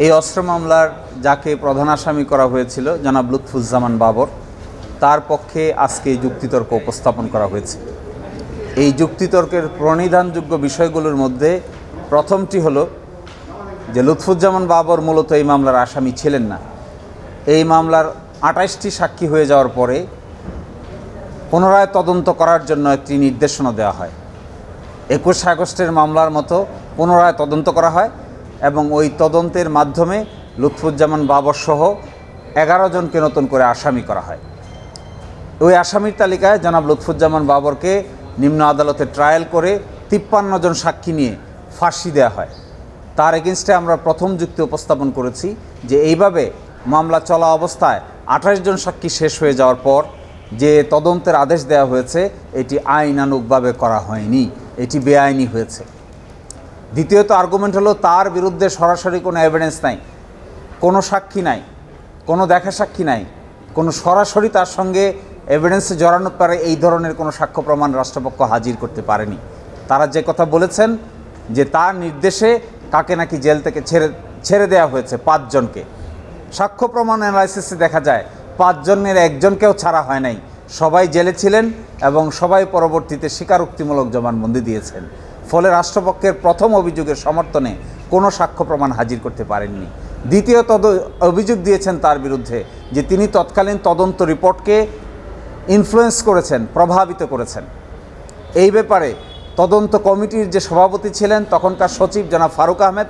এই অস্ত্র মামলার যাকে প্রধান আসামি করা হয়েছিল জনাব লুৎফুজ্জামান বাবর, তার পক্ষে আজকে যুক্তিতর্ক উপস্থাপন করা হয়েছে। এই যুক্তিতর্কের প্রণিধানযোগ্য বিষয়গুলোর মধ্যে প্রথমটি হলো যে লুৎফুজ্জামান বাবর মূলত এই মামলার আসামি ছিলেন না। এই মামলার ২৮টি সাক্ষী হয়ে যাওয়ার পরে পুনরায় তদন্ত করার জন্য একটি নির্দেশনা দেওয়া হয়। ২১ আগস্টের মামলার মতো পুনরায় তদন্ত করা হয় এবং ওই তদন্তের মাধ্যমে লুৎফুজ্জামান বাবর সহ ১১ জনকে নতুন করে আসামি করা হয়। ওই আসামির তালিকায় জনাব লুৎফুজ্জামান বাবরকে নিম্ন আদালতে ট্রায়াল করে ৫৩ জন সাক্ষী নিয়ে ফাঁসি দেওয়া হয়। তার এগেনস্টে আমরা প্রথম যুক্তি উপস্থাপন করেছি যে এইভাবে মামলা চলা অবস্থায় ২৮ জন সাক্ষী শেষ হয়ে যাওয়ার পর যে তদন্তের আদেশ দেওয়া হয়েছে এটি আইনানুগভাবে করা হয়নি, এটি বেআইনি হয়েছে। দ্বিতীয়ত আর্গুমেন্ট হলো তার বিরুদ্ধে সরাসরি কোনো এভিডেন্স নাই, কোনো সাক্ষী নাই, কোনো দেখা সাক্ষী নাই, কোনো সরাসরি তার সঙ্গে এভিডেন্সে জড়ানো পারে এই ধরনের কোনো সাক্ষ্য প্রমাণ রাষ্ট্রপক্ষ হাজির করতে পারেনি। তারা যে কথা বলেছেন যে তার নির্দেশে কাকে নাকি জেল থেকে ছেড়ে দেওয়া হয়েছে ৫ জনকে। সাক্ষ্য প্রমাণ অ্যানালাইসিসে দেখা যায় ৫ জনের একজনকেও ছাড়া হয় নাই, সবাই জেলে ছিলেন এবং সবাই পরবর্তীতে স্বীকারোক্তিমূলক জবানবন্দি দিয়েছেন। ফলে রাষ্ট্রপক্ষের প্রথম অভিযোগের সমর্থনে কোনো সাক্ষ্য প্রমাণ হাজির করতে পারেননি। দ্বিতীয় অভিযোগ দিয়েছেন তার বিরুদ্ধে যে তিনি তৎকালীন তদন্ত রিপোর্টকে ইনফ্লুয়েন্স করেছেন, প্রভাবিত করেছেন। এই ব্যাপারে তদন্ত কমিটির যে সভাপতি ছিলেন তখনকার সচিব জনাব ফারুক আহমেদ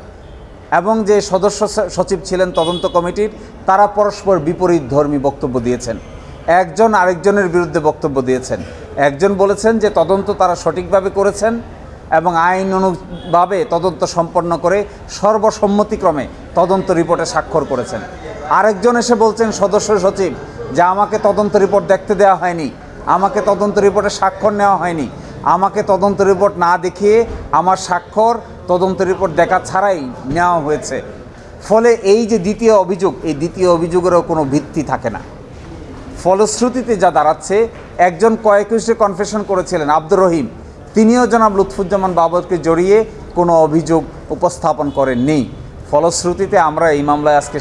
এবং যে সদস্য সচিব ছিলেন তদন্ত কমিটির, তারা পরস্পর বিপরীত ধর্মী বক্তব্য দিয়েছেন। একজন আরেকজনের বিরুদ্ধে বক্তব্য দিয়েছেন। একজন বলেছেন যে তদন্ত তারা সঠিকভাবে করেছেন এবং আইন অনুভাবে তদন্ত সম্পন্ন করে সর্বসম্মতিক্রমে তদন্ত রিপোর্টে স্বাক্ষর করেছেন। আরেকজন এসে বলছেন সদস্য সচিব যে আমাকে তদন্ত রিপোর্ট দেখতে দেওয়া হয়নি, আমাকে তদন্ত রিপোর্টে স্বাক্ষর নেওয়া হয়নি, আমাকে তদন্ত রিপোর্ট না দেখিয়ে আমার স্বাক্ষর তদন্ত রিপোর্ট দেখা ছাড়াই নেওয়া হয়েছে। ফলে এই যে দ্বিতীয় অভিযোগ, এই দ্বিতীয় অভিযোগেরও কোনো ভিত্তি থাকে না। ফলশ্রুতিতে যা দাঁড়াচ্ছে, একজন কয়েকজনে কনফেশন করেছিলেন আব্দুর রহিম, তিনিও জনাব লুৎফুজ্জামান বাবরকে জড়িয়ে কোনো অভিযোগ উপস্থাপন করেননি। ফলশ্রুতিতে আমরা এই মামলায় আজকে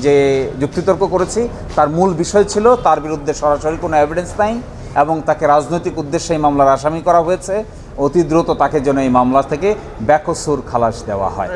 যে যুক্তিতর্ক করেছি তার মূল বিষয় ছিল তার বিরুদ্ধে সরাসরি কোনো এভিডেন্স নাই এবং তাকে রাজনৈতিক উদ্দেশ্যে এই মামলার আসামি করা হয়েছে। অতি দ্রুত তাকে যেন এই মামলা থেকে বেকসুর খালাস দেওয়া হয়।